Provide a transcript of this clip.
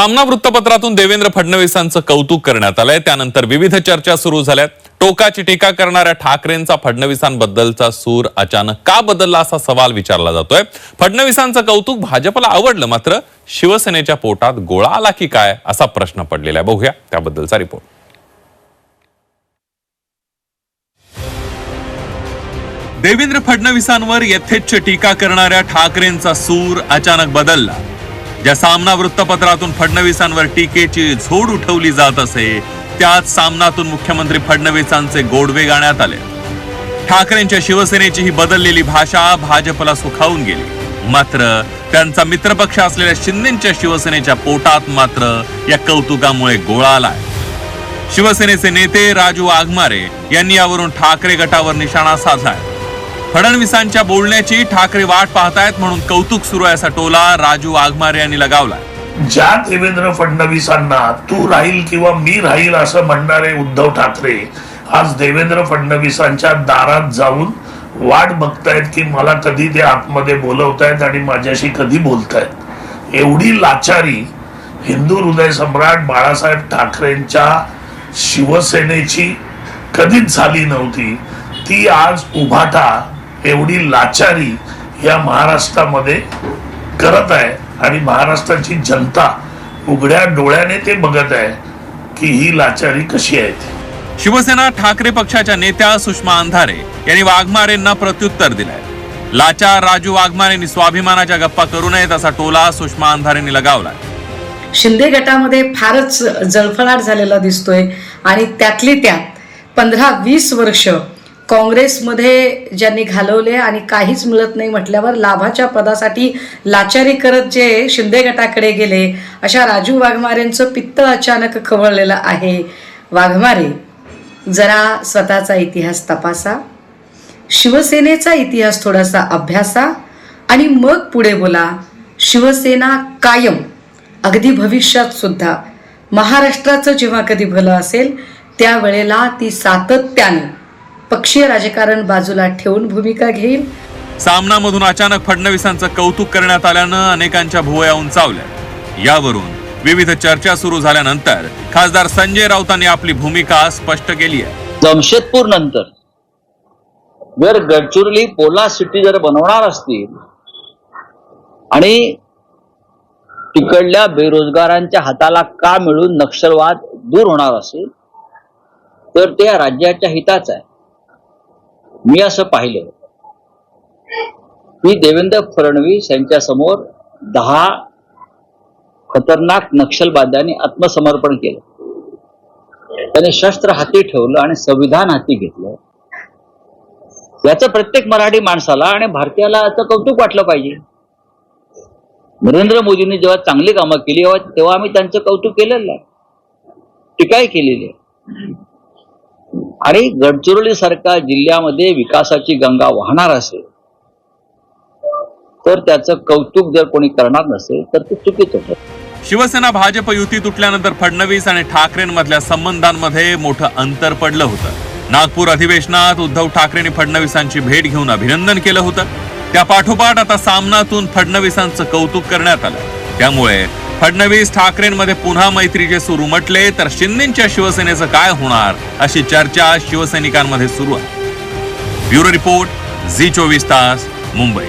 सामना वृत्तपत्रातून देवेंद्र फडणवीसांचं कौतुक करण्यात आलंय. त्यानंतर विविध चर्चा सुरू झाल्यात. टोकाची टीका करणाऱ्या ठाकरेंचा फडणवीसांबद्दलचा सूर अचानक का बदलला असा सवाल विचारला जातोय. फडणवीसांचं कौतुक भाजपला आवडलं, मात्र शिवसेनेच्या पोटात गोळा आला की काय असा प्रश्न पडलेला आहे. बघूया त्याबद्दलचा रिपोर्ट. देवेंद्र फडणवीसांवर यथेच्छ टीका करणाऱ्या ठाकरेंचा सूर अचानक बदलला. ज्या सामना वृत्तपत्रातून फडणवीसांवर टीकेची झोड उठवली जात असे, त्याच सामनातून मुख्यमंत्री फडणवीसांचे गोडवे गाण्यात आले. ठाकरेंच्या शिवसेनेची ही बदललेली भाषा भाजपला सुखावून गेली, मात्र त्यांचा मित्रपक्ष असलेल्या शिंदेच्या शिवसेनेच्या पोटात मात्र या कौतुकामुळे गोळा आलाय. शिवसेनेचे नेते राजू वाघमारे यांनी यावरून ठाकरे गटावर निशाणा साधलाय. फडणवीसांच्या बोलण्याची ठाकरे वाट पाहतायत म्हणून कौतुक सुरू आहे असा टोला राजू वाघमारे यांनी लगावलाय. ज्या देवेंद्र फडणवीसांना तू राहील किंवा मी राहील असं म्हणणारे उद्धव ठाकरे आज देवेंद्र फडणवीसांच्या दारात जाऊन वाट बघतायत की मला कधी ते आतमध्ये बोलवतायत आणि माझ्याशी कधी बोलतायत. एवढी लाचारी हिंदू हृदय सम्राट बाळासाहेब ठाकरेंच्या शिवसेनेची कधीच झाली नव्हती. ती आज उभाटा एवढी लाचारी या महाराष्ट्रामध्ये करत आहे आणि महाराष्ट्राची जनता उघड्या डोळ्याने ते बघत आहे की ही लाचारी कशी आहे. शिवसेना ठाकरे पक्षाच्या नेत्या सुषमा अंधारे यांनी वाघमारेंना प्रत्युत्तर दिलंय. लाचार राजू वाघमारेंनी स्वाभिमानाच्या गप्पा करू नयेत असा टोला सुषमा अंधारेंनी लगावलाय. शिंदे गटामध्ये फारच जळफळाट झालेला दिसतोय आणि त्यातली त्यात 15-20 वर्ष काँग्रेसमध्ये ज्यांनी घालवले आणि काहीच मिळत नाही म्हटल्यावर लाभाच्या पदासाठी लाचारी करत जे शिंदे गटाकडे गेले, अशा राजू वाघमारेंचं पित्त अचानक खवळलेलं आहे. वाघमारे, जरा स्वतःचा इतिहास तपासा, शिवसेनेचा इतिहास थोडासा अभ्यासा आणि मग पुढे बोला. शिवसेना कायम, अगदी भविष्यात सुद्धा महाराष्ट्राचं जेव्हा कधी भलं असेल त्यावेळेला ती सातत्याने पक्षीय राजकारण बाजूला ठेवून भूमिका घेईल. सामनामधून अचानक फडणवीसांचं कौतुक करण्यात आल्यानं अनेकांच्या भुवया उंचावल्या. यावरून विविध चर्चा सुरू झाल्यानंतर खासदार संजय राऊतांनी आपली भूमिका स्पष्ट केली आहे. जमशेदपूर नंतर जर गडचिरोली पोला सिटी जर बनवणार असतील आणि तिकडल्या बेरोजगारांच्या हाताला का मिळून नक्षलवाद दूर होणार असेल तर ते राज्याच्या हिताच आहे. मी असं पाहिलं की देवेंद्र फडणवीस यांच्या समोर 10 खतरनाक नक्षलवाद्यांनी आत्मसमर्पण केलं. त्याने शस्त्र हाती ठेवलं आणि संविधान हाती घेतलं. याचं प्रत्येक मराठी माणसाला आणि भारतीयाला याचं कौतुक वाटलं पाहिजे. नरेंद्र मोदींनी जेव्हा चांगली कामं केली तेव्हा आम्ही त्यांचं कौतुक केलेलं आहे, टीकाही केलेली आहे. आणि गडचिरोली सारख्या जिल्ह्यामध्ये विकासाची गंगा वाहणार असेल तर त्याचं कौतुक जर कोणी करणार नसेल तर ते चुकीचं होतं. शिवसेना भाजप युती तुटल्यानंतर फडणवीस आणि ठाकरेंमधल्या संबंधांमध्ये मोठं अंतर पडलं होतं. नागपूर अधिवेशनात उद्धव ठाकरेंनी फडणवीसांची भेट घेऊन अभिनंदन केलं होतं. त्या पाठोपाठ आता सामनातून फडणवीसांचं कौतुक करण्यात आलं. त्यामुळे फडणवीस ठाकरेंमध्ये पुन्हा मैत्रीचे सूर उमटले तर शिंदेच्या शिवसेनेचं काय होणार अशी चर्चा शिवसैनिकांमध्ये सुरू आहे. ब्युरो रिपोर्ट, झी 24 तास, मुंबई.